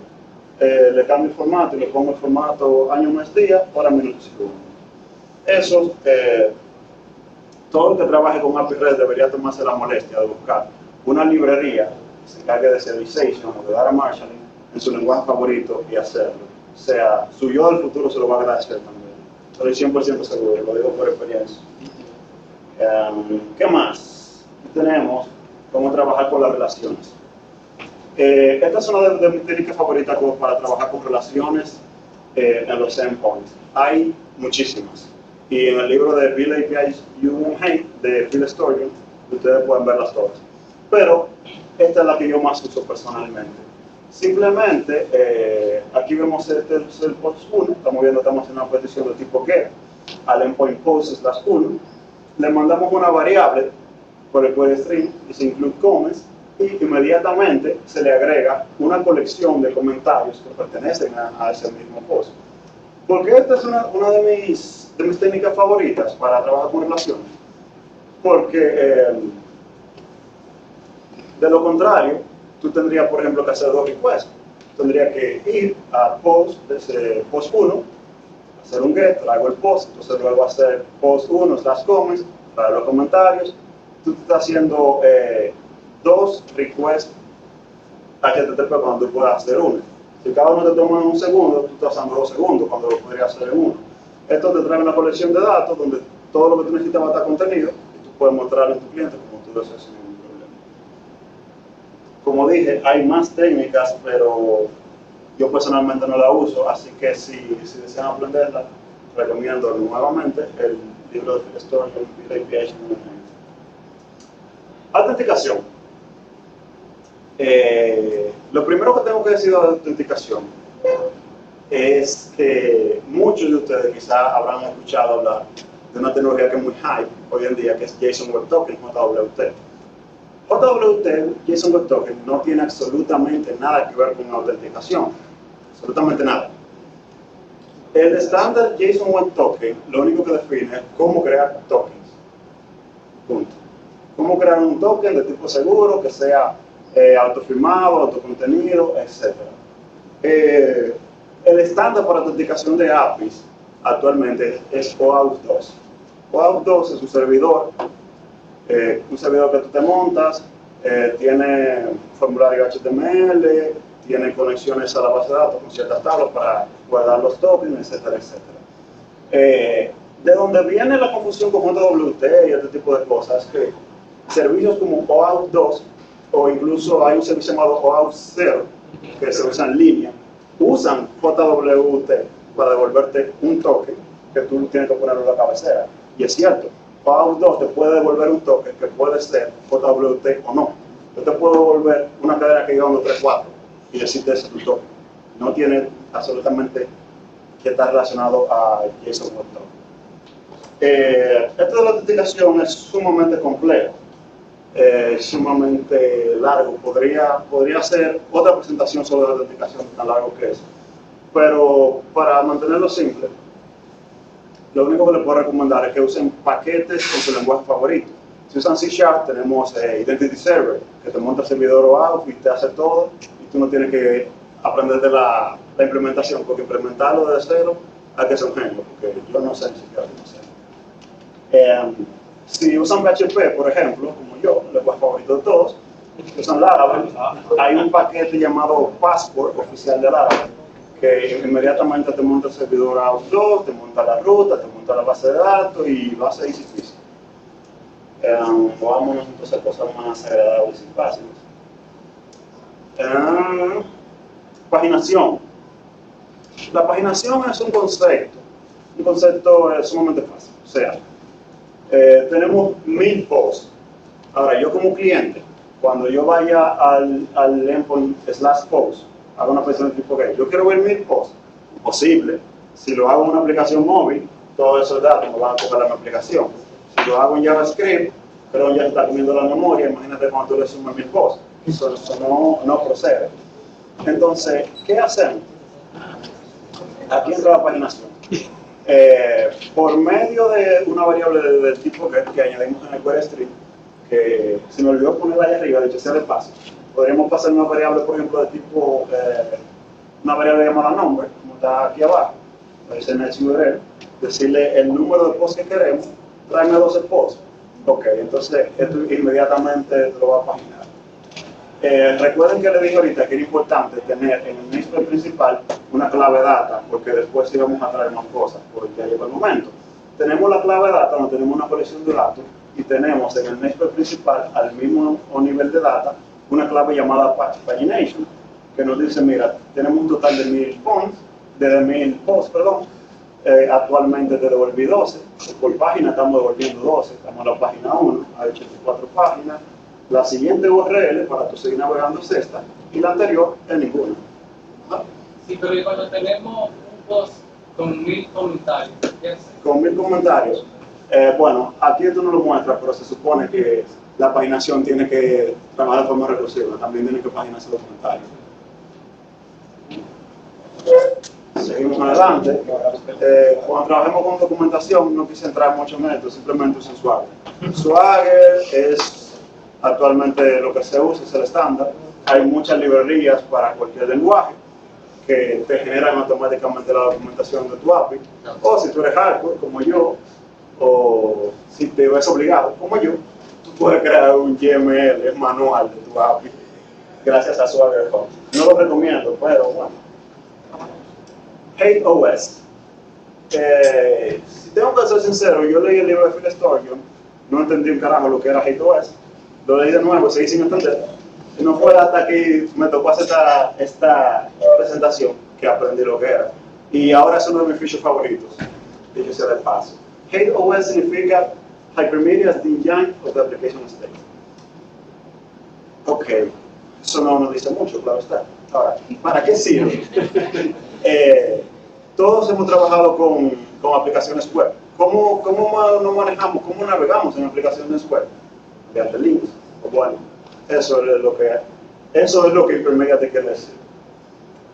Speaker 1: le cambio el formato y le pongo el formato año, mes, día, hora, minuto y segundo. Eso, todo el que trabaje con API REST debería tomarse la molestia de buscar una librería que se encargue de serialization o de data marshalling en su lenguaje favorito y hacerlo. O sea, su yo del futuro se lo va a agradecer también. Estoy 100% seguro, lo digo por experiencia. ¿Qué más? Aquí tenemos cómo trabajar con las relaciones. Esta es una de mis técnicas favoritas para trabajar con relaciones en los endpoints. Hay muchísimas. Y en el libro de Build APIs You and Hate de Phil Storian, ustedes pueden verlas todas. Pero esta es la que yo más uso personalmente. Simplemente, aquí vemos el post 1, estamos haciendo una petición de tipo GET al endpoint post/1, le mandamos una variable por el query string, y se include comments, y inmediatamente se le agrega una colección de comentarios que pertenecen a ese mismo post. Porque esta es una de mis técnicas favoritas para trabajar con relaciones. Porque de lo contrario, tú tendrías, por ejemplo, que hacer dos requests. Tendrías que ir a post, desde post 1, hacer un get, traigo el post, entonces luego hacer post 1/comments, traer los comentarios. Tú estás haciendo dos requests HTTP cuando tú puedas hacer uno. Si cada uno te toma un segundo, tú estás usando 2 segundos cuando lo podrías hacer en uno. Esto te trae una colección de datos donde todo lo que tú necesitas va a estar contenido y tú puedes mostrarlo en tu cliente como tú deseas sin ningún problema. Como dije, hay más técnicas, pero yo personalmente no la uso, así que si desean aprenderla, recomiendo nuevamente el libro de Phil Storian, Build APIs. Autenticación. Lo primero que tengo que decir de autenticación es que muchos de ustedes quizás habrán escuchado hablar de una tecnología que es muy hype hoy en día, que es JSON Web Token, JWT. JWT, JSON Web Token, no tiene absolutamente nada que ver con autenticación, absolutamente nada. El estándar JSON Web Token lo único que define es cómo crear tokens. Punto. Cómo crear un token de tipo seguro que sea autofirmado, autocontenido, etc. El estándar para autenticación de APIs actualmente es OAuth 2. OAuth 2 es un servidor que tú te montas, tiene formulario HTML, tiene conexiones a la base de datos con ciertas tablas para guardar los tokens, etcétera, etcétera. De donde viene la confusión con JWT y este tipo de cosas, es que servicios como OAuth 2 o incluso hay un servicio llamado OAuth 0 que se usa en línea, usan JWT para devolverte un token que tú tienes que ponerlo en la cabecera. Y es cierto, OAuth 2 te puede devolver un token que puede ser JWT o no. Yo te puedo devolver una cadena que lleva 1, 3, 4 y decirte ese es tu token. No tiene absolutamente que estar relacionado a JSON Web Token. Esto de la autenticación es sumamente complejo, sumamente largo. Podría ser otra presentación sobre la autenticación tan largo que es. Pero para mantenerlo simple, lo único que les puedo recomendar es que usen paquetes con su lenguaje favorito. Si usan C#, tenemos Identity Server, que te monta el servidor OAuth y te hace todo, y tú no tienes que aprender de la implementación, porque implementarlo desde cero hay que ser un genio, porque yo no sé ni siquiera cómo hacerlo. Si usan PHP, por ejemplo, como yo, el lenguaje favorito de todos, usan Laravel, hay un paquete llamado Passport, oficial de Laravel, que inmediatamente te monta el servidor OAuth 2, te monta la ruta, te monta la base de datos y lo hace easy peasy. Vámonos entonces a cosas más agradables y fáciles. Paginación. La paginación es un concepto sumamente fácil. O sea, tenemos 1000 posts. Ahora, yo como cliente, cuando yo vaya al endpoint /post, hago una petición de tipo que yo quiero ver 1000 posts. Imposible. Si lo hago en una aplicación móvil, todos esos datos me van a coger en la aplicación. Si lo hago en JavaScript, pero ya está comiendo la memoria, imagínate cuando tú le sumas 1000 posts. Eso no procede. Entonces, ¿qué hacemos? Aquí entra la paginación. Por medio de una variable del tipo que añadimos en el query string, que se me olvidó ponerla ahí arriba, de hecho sea de paso, podríamos pasar una variable, por ejemplo, de tipo, una variable llamada number, como está aquí abajo, dice next URL, decirle el número de posts que queremos, tráeme 12 posts. Ok, entonces esto inmediatamente te lo va a paginar. Recuerden que les dije ahorita que era importante tener en el namespace principal una clave data, porque después íbamos a traer más cosas, porque ya llegó el momento. Tenemos la clave data, donde tenemos una colección de datos, y tenemos en el namespace principal, al mismo nivel de data, una clave llamada pagination, que nos dice, mira, tenemos un total de 1000 posts, actualmente te devolví 12, por página estamos devolviendo 12, estamos en la página 1, hay 84 páginas, la siguiente URL para tú seguir navegando es esta, y la anterior es ninguna. ¿Ah?
Speaker 2: Sí, pero cuando tenemos un post con 1000 comentarios, ¿qué hace?
Speaker 1: Con 1000 comentarios, bueno, aquí esto no lo muestra, pero se supone que la paginación tiene que trabajar de forma recursiva, también tiene que paginarse los comentarios. Seguimos adelante. Cuando trabajemos con documentación, no quise entrar mucho en esto, simplemente usen Swagger. Swagger es actualmente lo que se usa, es el estándar. Hay muchas librerías para cualquier lenguaje que te generan automáticamente la documentación de tu API. O si tú eres hardcore, como yo, o si te ves obligado, como yo, tú puedes crear un YML manual de tu API gracias a Swagger Hub. No lo recomiendo, pero bueno. Hate OS. Si tengo que ser sincero, yo leí el libro de Phil Sturgeon, no entendí un carajo lo que era Hate OS, lo leí de nuevo, seguí sin entender. Y no fue hasta que me tocó hacer esta presentación que aprendí lo que era. Y ahora es uno de mis features favoritos, dicho sea de paso. Hate OS significa Hypermedia as the Engine of the Application State. Ok, eso no nos dice mucho, claro está. Ahora, ¿para qué sirve? Todos hemos trabajado con aplicaciones web. ¿Cómo nos manejamos? ¿Cómo navegamos en aplicaciones web? Mediante links. Bueno, eso es lo que Hypermedia te quiere decir.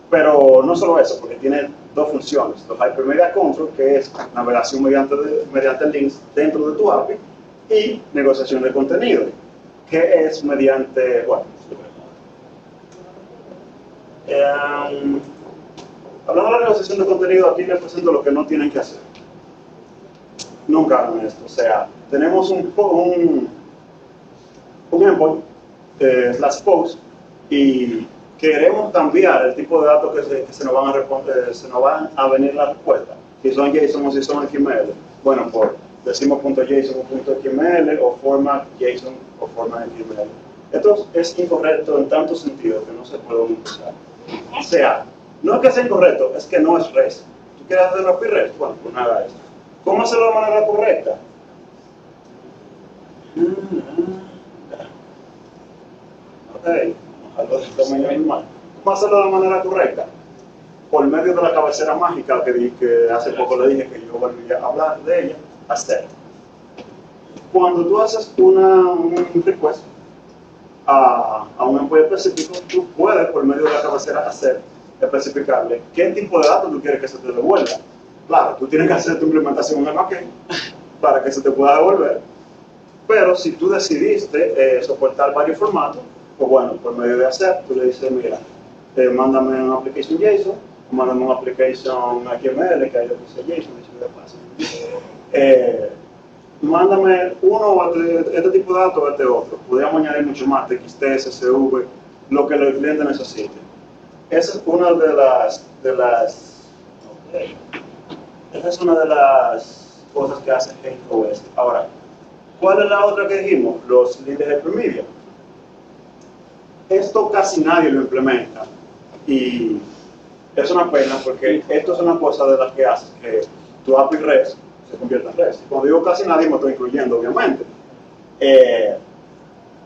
Speaker 1: Pero no solo eso, porque tiene dos funciones. Los Hypermedia Control, que es navegación mediante links dentro de tu API, y negociación de contenido, que es mediante, bueno, Hablando de la negociación de contenido, aquí les presento lo que no tienen que hacer. Nunca hagan esto. O sea, tenemos un endpoint, slash post, y queremos cambiar el tipo de datos que se nos van a responder, se nos van a venir la respuesta. Si son JSON o si son XML. Bueno, pues decimos .json o .xml o format JSON o format XML. Esto es incorrecto en tanto sentido que no se puede usar. O sea, no es que sea incorrecto, es que no es REST. ¿Tú quieres hacer API REST? Bueno, pues no haga eso. ¿Cómo hacerlo de manera correcta? Ok, algo de tamaño normal. ¿Cómo hacerlo de manera correcta? Por medio de la cabecera mágica que hace poco le dije que yo volví a hablar de ella, hacer. Cuando tú haces un request a un endpoint específico, tú puedes, por medio de la cabecera hacer, especificarle qué tipo de datos tú quieres que se te devuelva. Claro, tú tienes que hacer tu implementación en el backend para que se te pueda devolver, pero si tú decidiste soportar varios formatos, pues bueno, por medio de hacer, tú le dices, mira, mándame una application JSON, o mándame una application HTML, que hay lo que sea JSON, dicho de paso. Mándame uno, este tipo de datos, este otro. Podríamos añadir mucho más, TXT, CSV, lo que el cliente necesite. Esa es una de las esa es una de las cosas que hace HateOS. Ahora, ¿cuál es la otra que dijimos? Los líderes de Primidia. Esto casi nadie lo implementa y es una pena porque esto es una cosa de las que hace que tu API REST se convierta en REST. Cuando digo casi nadie me estoy incluyendo, obviamente.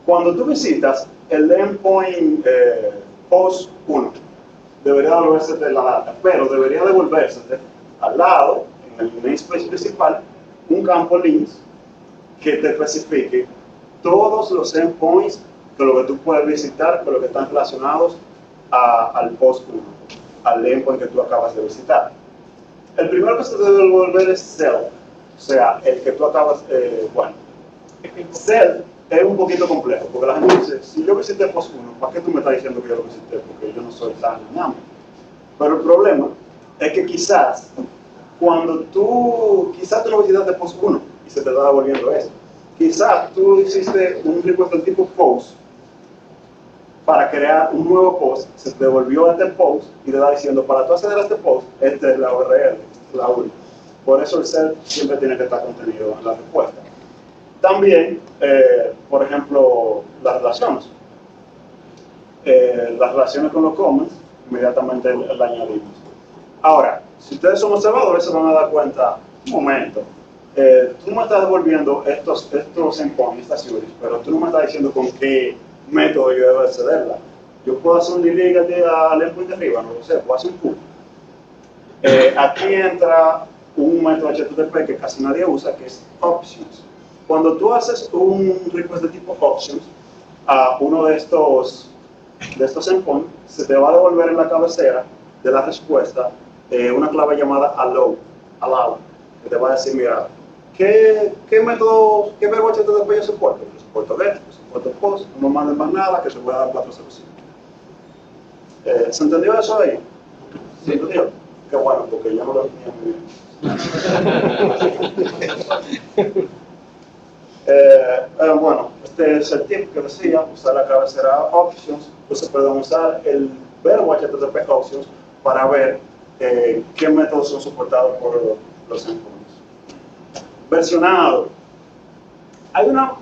Speaker 1: Cuando tú visitas el endpoint post 1, debería devolverse de la data, pero debería devolverse al lado, en el namespace principal, un campo links que te especifique todos los endpoints de lo que tú puedes visitar, con lo que están relacionados al post 1, al endpoint que tú acabas de visitar. El primero que se debe devolver es Cell, o sea, el que tú acabas, bueno, Cell es un poquito complejo, porque la gente dice, si yo visité post 1, ¿para qué tú me estás diciendo que yo lo visité? Porque yo no soy tan ñamo. Pero el problema es que quizás tú no visitaste post 1 y se te está devolviendo eso. Quizás tú hiciste un request del tipo post para crear un nuevo post, se te devolvió este post y te está diciendo, para tú acceder a este post, esta es la URL, esta es la URL. Por eso el set siempre tiene que estar contenido en la respuesta. También, por ejemplo, las relaciones. Las relaciones con los comments, inmediatamente la añadimos. Ahora, si ustedes son observadores, se van a dar cuenta, un momento, tú me estás devolviendo estos endpoints, estas URLs, pero tú no me estás diciendo con qué método yo debo accederla. Yo puedo hacer un delete al endpoint de arriba, no lo sé, puedo hacer un pull. Aquí entra un método HTTP que casi nadie usa, que es options. Cuando tú haces un request de tipo options a uno de estos endpoints, se te va a devolver en la cabecera de la respuesta una clave llamada allow, que te va a decir, mira, ¿qué método, qué verbo HTTP yo soporto? Yo soporto GET, yo soporto POST, no me manden más nada, que se pueda dar 405. ¿Se entendió eso ahí? ¿Se entendió? Qué bueno, porque yo no lo tenía muy bien. Bueno, este es el tip que decía, usar la cabecera options. Entonces pueden usar el verbo HTTP options para ver qué métodos son soportados por los endpoints. Versionado. Hay una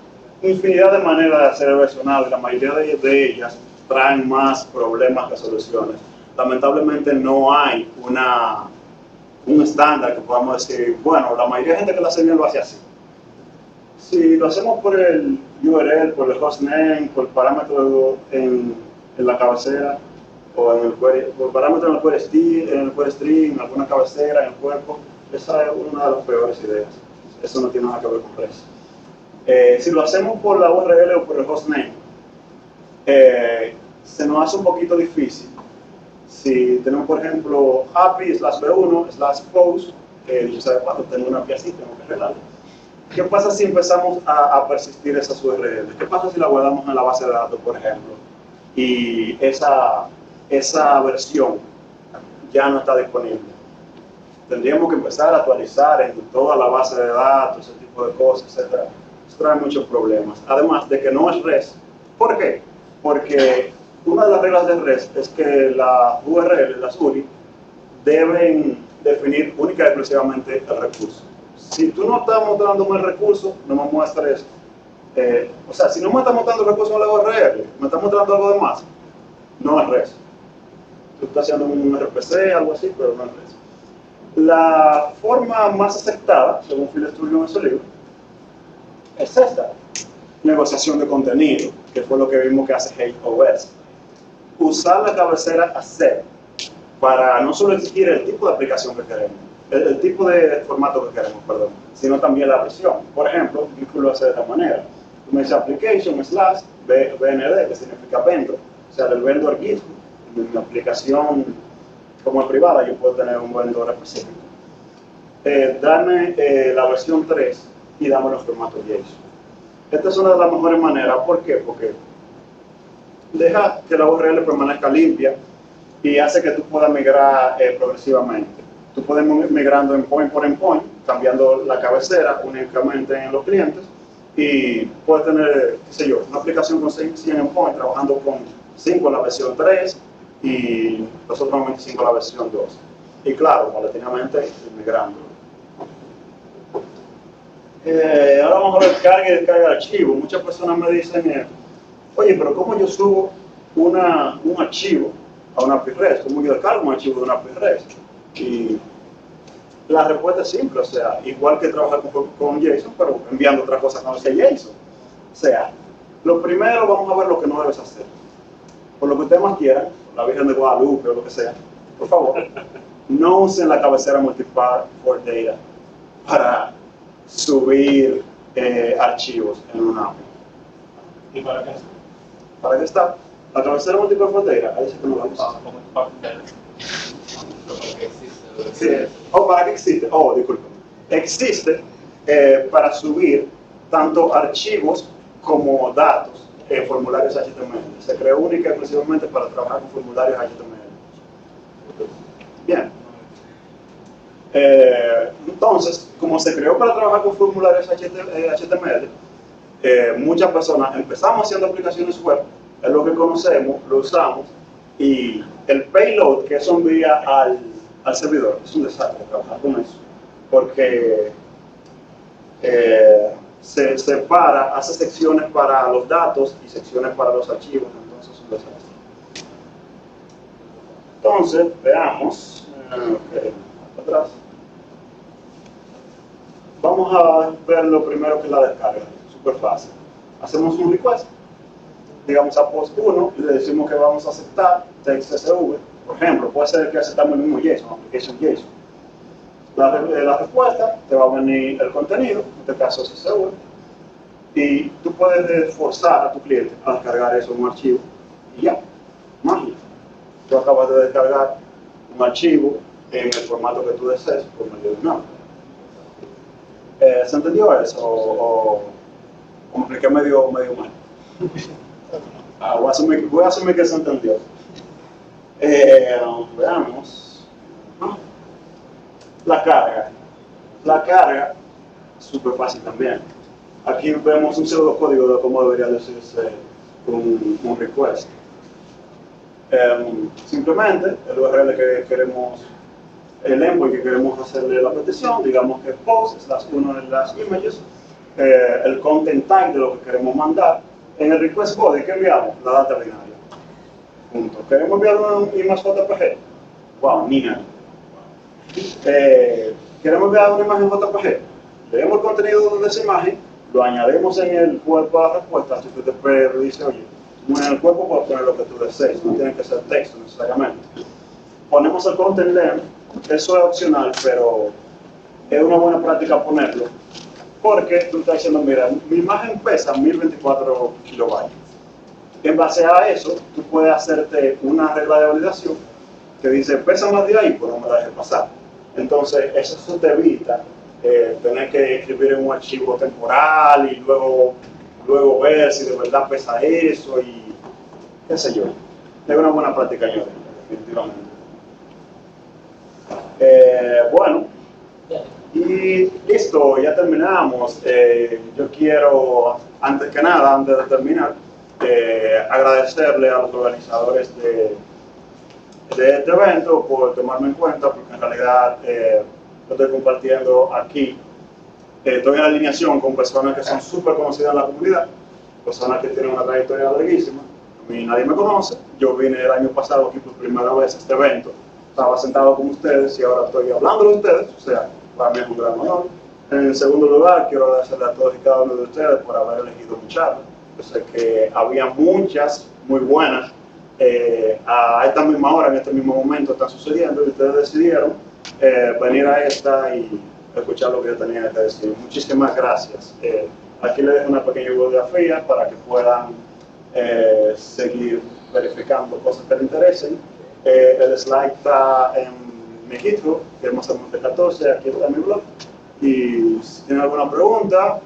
Speaker 1: infinidad de maneras de hacer el versionado y la mayoría de ellas traen más problemas que soluciones. Lamentablemente no hay un estándar que podamos decir, bueno, la mayoría de gente que lo hace bien lo hace así. Si lo hacemos por el URL, por el hostname, por el parámetro en la cabecera, o en el query, por parámetro en el query string, en alguna cabecera, en el cuerpo, esa es una de las peores ideas. Eso no tiene nada que ver con REST. Si lo hacemos por la URL o por el hostname, se nos hace un poquito difícil. Si tenemos, por ejemplo, API/B1/post, yo sé cuando tengo una API así, tengo que arreglarlo. ¿Qué pasa si empezamos a persistir esas URLs? ¿Qué pasa si la guardamos en la base de datos, por ejemplo? Y esa esa versión ya no está disponible. Tendríamos que empezar a actualizar en toda la base de datos, ese tipo de cosas, etc. Eso trae muchos problemas. Además de que no es REST. ¿Por qué? Porque una de las reglas de REST es que las URL, las URI, deben definir única y exclusivamente el recurso. Si tú no estás mostrándome el recurso, no me muestres, o sea, si no me estás mostrando el recurso en la URL, me estás mostrando algo de más, no es REST. Tú estás haciendo un RPC, algo así, pero no es REST. La forma más aceptada, según Phil Sturgeon en su libro, es esta: negociación de contenido, que fue lo que vimos que hace HateOS. Usar la cabecera ACED para no solo exigir el tipo de aplicación que queremos, el tipo de formato que queremos, perdón, sino también la versión. Por ejemplo, Git lo hace de esta manera. Tú me dices application slash BND, que significa vendor, o sea, del vendor Git. En mi aplicación como es privada, yo puedo tener un vendor específico. Dame la versión 3 y dame los formatos JSON. Esta es una de las mejores maneras. ¿Por qué? Porque deja que la URL permanezca limpia y hace que tú puedas migrar progresivamente. Tú puedes ir migrando endpoint por endpoint, cambiando la cabecera únicamente en los clientes, y puedes tener, qué sé yo, una aplicación con 100 endpoints trabajando con 5 en la versión 3 y los otros 25 en la versión 2. Y claro, paulatinamente ir migrando. Ahora vamos a ver carga y descarga de archivos. Muchas personas me dicen, oye, pero ¿cómo yo subo un archivo a una API REST? ¿Cómo yo descargo un archivo de una API REST? Y la respuesta es simple, o sea, igual que trabajar con JSON, pero enviando otra cosa que no sea JSON. O sea, lo primero vamos a ver lo que no debes hacer. Por lo que ustedes más quieran, la Virgen de Guadalupe o lo que sea, por favor, no usen la cabecera Multipart for Data para subir archivos en una API.
Speaker 3: ¿Y para qué?
Speaker 1: ¿Para qué está? La cabecera Multipart for Data, ahí sí que no la usa. Sí. ¿Para qué existe? Disculpe. Existe para subir tanto archivos como datos en formularios HTML. Se creó única y exclusivamente para trabajar con formularios HTML. Bien. Entonces, como se creó para trabajar con formularios HTML, muchas personas empezamos haciendo aplicaciones web, es lo que conocemos, lo usamos, y el payload que eso envía al servidor es un desastre trabajar con eso, porque se separa, hace secciones para los datos y secciones para los archivos, entonces es un desastre. Entonces, veamos, atrás. Vamos a ver lo primero que es la descarga, súper fácil. Hacemos un request, digamos a post 1, y le decimos que vamos a aceptar TextSV. Por ejemplo, puede ser que aceptamos el mismo JSON, application JSON. La respuesta, te va a venir el contenido, en este caso CSV, y tú puedes forzar a tu cliente a descargar eso en un archivo, y ya, magia. Tú acabas de descargar un archivo en el formato que tú desees por medio de un app. ¿Se entendió eso? ¿O me expliqué medio mal? Voy a asumir que se entendió. Veamos. La carga. La carga es súper fácil también. Aquí vemos un pseudocódigo de cómo debería decirse un request. Simplemente el URL que queremos, el endpoint que queremos hacerle la petición, digamos que es post/1 de las images, el content type de lo que queremos mandar. En el request body, ¿qué enviamos? La data binaria. Punto. ¿Queremos enviar una image JPG? Wow, mira. ¿Queremos enviar una imagen JPG? Leemos el contenido de esa imagen, lo añadimos en el cuerpo de la respuesta. Si HTTP dice, oye, en el cuerpo puedes poner lo que tú desees, no tiene que ser texto necesariamente. Ponemos el content length, eso es opcional, pero es una buena práctica ponerlo, porque tú estás diciendo, mira, mi imagen pesa 1024 kilobytes. En base a eso, tú puedes hacerte una regla de validación que dice, pesa más de ahí, pues no me la dejes pasar. Entonces, eso te evita tener que escribir en un archivo temporal y luego ver si de verdad pesa eso y qué sé yo. Es una buena práctica añadida, definitivamente. Bueno, y listo, ya terminamos. Yo quiero, antes que nada, antes de terminar, agradecerle a los organizadores de este evento por tomarme en cuenta, porque en realidad lo estoy compartiendo aquí. Estoy en alineación con personas que son súper conocidas en la comunidad, personas que tienen una trayectoria larguísima. A mí nadie me conoce. Yo vine el año pasado aquí por primera vez a este evento. Estaba sentado con ustedes y ahora estoy hablando de ustedes, o sea, para mí es un gran honor. En segundo lugar, quiero agradecerle a todos y cada uno de ustedes por haber elegido mi charla. Yo sé que había muchas muy buenas a esta misma hora, en este mismo momento están sucediendo y ustedes decidieron venir a esta y escuchar lo que yo tenía que decir. Muchísimas gracias. Aquí les dejo una pequeña bibliografía para que puedan seguir verificando cosas que les interesen. El slide está en mi GitHub, que es Monte 14, aquí está mi blog. Y si tienen alguna pregunta,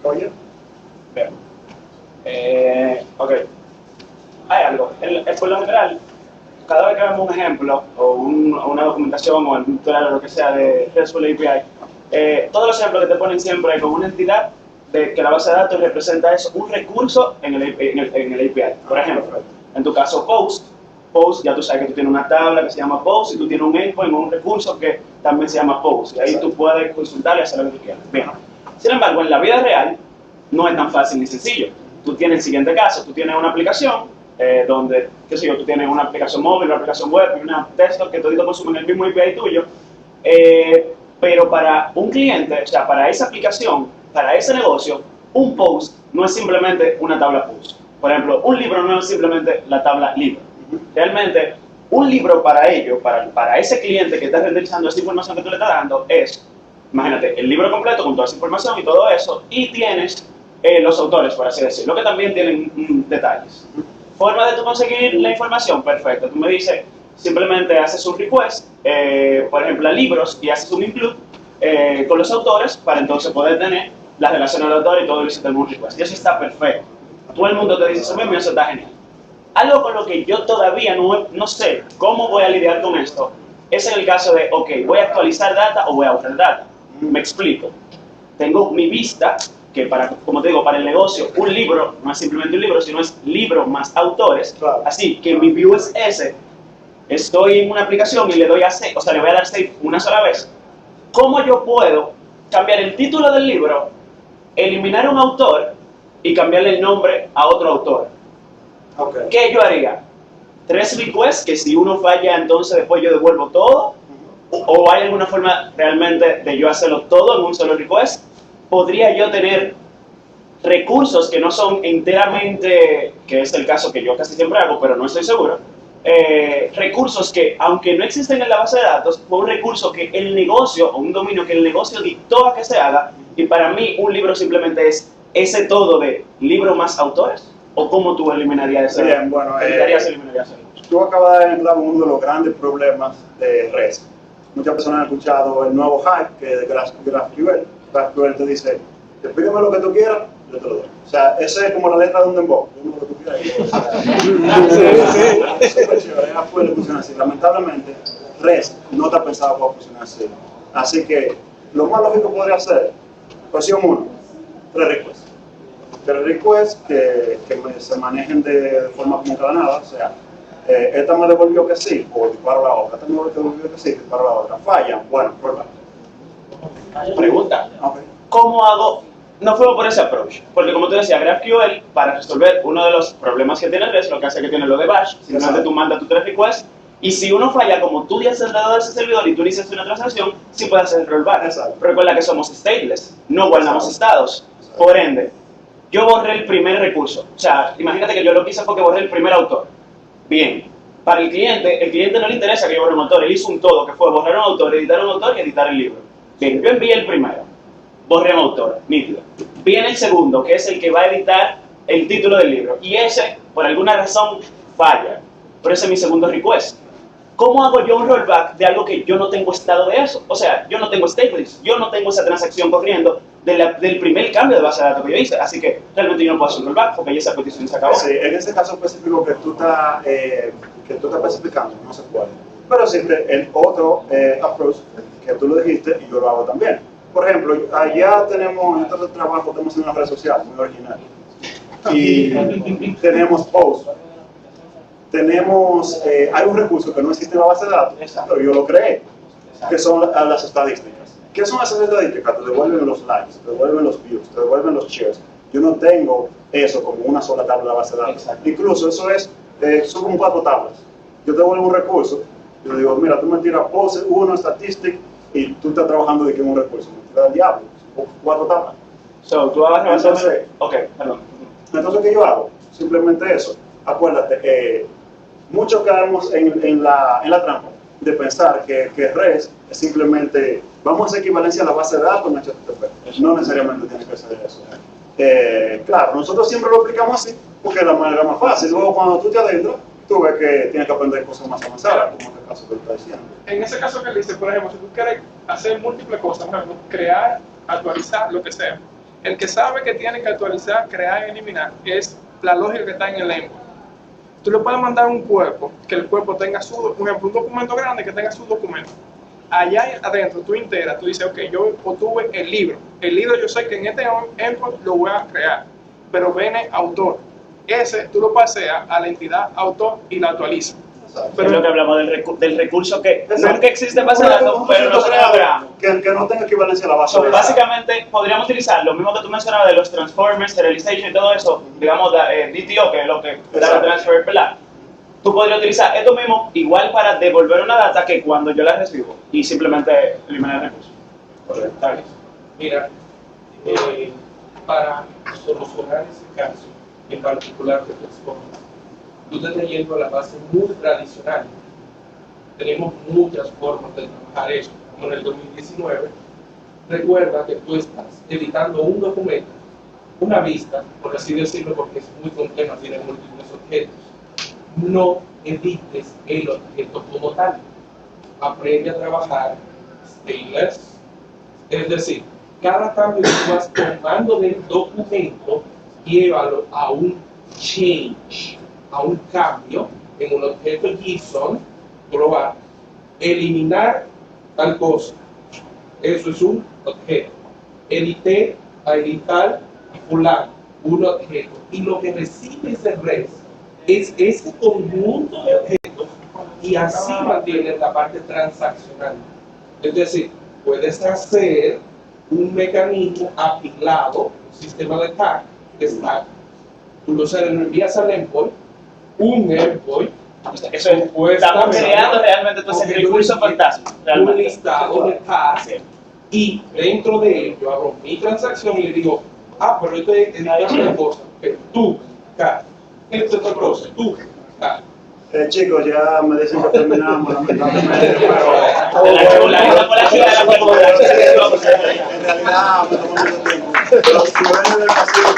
Speaker 1: caballero.
Speaker 4: Bien. Ok. Hay algo. Por lo general, cada vez que vemos un ejemplo o una documentación o un tutorial o lo que sea de RESTful API, todos los ejemplos que te ponen siempre con una entidad de que la base de datos representa es un recurso en el API. Por ejemplo, en tu caso Post, ya tú sabes que tú tienes una tabla que se llama Post y tú tienes un endpoint o un recurso que también se llama Post. Y ahí tú puedes consultar y hacer lo que tú quieras. Bien. Sin embargo, en la vida real no es tan fácil ni sencillo. Tú tienes el siguiente caso, tú tienes una aplicación donde, qué sé yo, tú tienes una aplicación móvil, una aplicación web y una desktop que todito consumen el mismo API tuyo, pero para un cliente, o sea, para esa aplicación, para ese negocio, un post no es simplemente una tabla post. Por ejemplo, un libro no es simplemente la tabla libro. Realmente, un libro para ello, para ese cliente que está renderizando esta información que tú le estás dando, es, imagínate, el libro completo con toda esa información y todo eso, y tienes los autores, por así decirlo, que también tienen detalles. Forma de tú conseguir la información, perfecto. Tú me dices, simplemente haces un request, por ejemplo, a libros, y haces un include con los autores para entonces poder tener la relación del autor y todo eso en un request. Y eso está perfecto. Todo el mundo te dice eso mismo y eso está genial. Algo con lo que yo todavía no sé cómo voy a lidiar con esto es en el caso de, ok, ¿voy a actualizar data o voy a borrar data? Me explico. Tengo mi vista, que como te digo, para el negocio, un libro no es simplemente un libro, sino es libro más autores. Claro. Así que mi view es ese. Estoy en una aplicación y le doy a save, o sea, le voy a dar save una sola vez. ¿Cómo yo puedo cambiar el título del libro, eliminar un autor y cambiarle el nombre a otro autor? Okay. ¿Qué yo haría? 3 requests, que si uno falla, entonces después yo devuelvo todo. ¿O hay alguna forma realmente de yo hacerlo todo en un solo request? ¿Podría yo tener recursos que no son enteramente, que es el caso que yo casi siempre hago, pero no estoy seguro? Recursos que, aunque no existen en la base de datos, fue un recurso que el negocio, o un dominio que el negocio dictó a que se haga, y para mí un libro simplemente es ese todo de libro más autores. ¿O cómo tú eliminarías ese?
Speaker 1: Bien, bueno, tú acabas de entrar en uno de los grandes problemas de REST. Muchas personas han escuchado el nuevo hype que es de GraphQL. GraphQL te dice, pídeme lo que tú quieras, yo te lo doy. O sea, ese es como la letra de un dembow. Pídeme lo que tú quieras. GraphQL funciona así. Lamentablemente, REST no está pensado para funcionar así. Así que, lo más lógico podría ser, opción 1, 3 requests. 3 requests que se manejen de forma como encadenada, o sea, esta me devolvió que sí, o disparo la otra, esta me devolvió que sí, disparo la otra, fallan, bueno, prueba.
Speaker 4: Pregunta, ¿cómo hago? No fue por ese approach, porque como te decía, GraphQL, para resolver uno de los problemas que tiene REST, lo que hace que tiene lo de bash, simplemente tú mandas tus 3 requests, y si uno falla, como tú ya has dado ese servidor y tú iniciaste una transacción, sí puedes hacer el rollback. Recuerda que somos stateless, no guardamos estados, por ende, yo borré el primer recurso. O sea, imagínate que yo lo quise porque borré el primer autor. Bien, para el cliente no le interesa que yo borre un autor, él hizo un todo, que fue borrar un autor, editar un autor y editar el libro. Bien, yo envié el primero, borré un autor, nítido. Viene el segundo, que es el que va a editar el título del libro, y ese, por alguna razón, falla. Pero ese es mi segundo request. ¿cómo hago yo un rollback de algo que yo no tengo estado de eso? O sea, yo no tengo stateless, yo no tengo esa transacción corriendo del primer cambio de base de datos que yo hice, así que realmente yo no puedo hacer un rollback porque ya esa petición se acabó.
Speaker 1: Sí, en ese caso específico que tú estás especificando, no se puede. Pero existe el otro approach que tú lo dijiste y yo lo hago también. Por ejemplo, allá tenemos, en este trabajo tenemos una red social muy original y tenemos posts. Tenemos, hay un recurso que no existe en la base de datos, pero yo lo creé, que son las estadísticas. ¿Qué son esas estadísticas? Te devuelven los likes, te devuelven los views, te devuelven los shares. Yo no tengo eso como una sola tabla de la base de datos.
Speaker 4: Exacto.
Speaker 1: Incluso eso son como 4 tablas. Yo te devuelvo un recurso, yo digo, mira, tú me tiras post, 1, statistic, y tú estás trabajando de que es un recurso. Me tiras el diablo, 4 tablas.
Speaker 4: So, tú agarras
Speaker 1: Entonces,
Speaker 4: ok, perdón.
Speaker 1: Entonces, ¿qué yo hago? Simplemente eso. Acuérdate, muchos caemos en la trampa de pensar que REST es simplemente, vamos a hacer equivalencia a la base de datos en HTTP. No necesariamente tiene que ser eso. Claro, nosotros siempre lo aplicamos así, porque es la manera más fácil. Luego, cuando tú te adentras, tú ves que tienes que aprender cosas más avanzadas, como en el caso que tú estás diciendo.
Speaker 3: En ese caso que le dice, por ejemplo, si tú quieres hacer múltiples cosas, por ejemplo, crear, actualizar, lo que sea, el que sabe que tiene que actualizar, crear y eliminar es la lógica que está en el endpoint. Tú le puedes mandar un cuerpo, que el cuerpo tenga por ejemplo, un documento grande que tenga su documento. Allá adentro tú integras, tú dices, ok, yo obtuve el libro. El libro yo sé que en este endpoint lo voy a crear, pero viene autor. Ese tú lo paseas a la entidad autor y la actualizas.
Speaker 4: Pero es lo que hablamos del recurso que nunca existe en base de datos, pero nosotros lo creamos.
Speaker 1: Que no tenga equivalencia a la base de datos.
Speaker 4: Básicamente, podríamos utilizar lo mismo que tú mencionabas de los transformers, serialization y todo eso, digamos, DTO, que es lo que da transfer, ¿verdad? Tú podrías utilizar esto mismo igual para devolver una data que cuando yo la recibo y simplemente eliminar el recurso.
Speaker 1: Correcto.
Speaker 2: Mira, para solucionar ese caso, en particular de transformers, tú estás yendo a la base muy tradicional. Tenemos muchas formas de trabajar eso, como en el 2019. Recuerda que tú estás editando un documento, una vista, por así decirlo, porque es muy compleja, tiene múltiples objetos. No edites el objeto como tal. Aprende a trabajar stateless, es decir, cada cambio que tú vas tomando del documento, llévalo a un change, a un cambio en un objeto JSON global, eliminar tal cosa. Eso es un objeto. Edité a editar fulano, un objeto. Y lo que recibe ese REST es ese conjunto de objetos y así mantienes la parte transaccional. Es decir, puedes hacer un mecanismo apilado, un sistema de tag, que está, tú lo envías al endpoint, un endpoint,
Speaker 4: eso es, estamos creando realmente entonces el recurso fantasma.
Speaker 2: Un listado de tags, y dentro de él yo abro mi transacción y le digo, pero esto es una cosa, pero tú, Carlos, esto es otra cosa, tú, Carlos.
Speaker 1: Chicos, ya me dicen que terminamos, lamentablemente, pero...
Speaker 4: En realidad, me tomó mucho tiempo.
Speaker 1: Los niveles del pasivo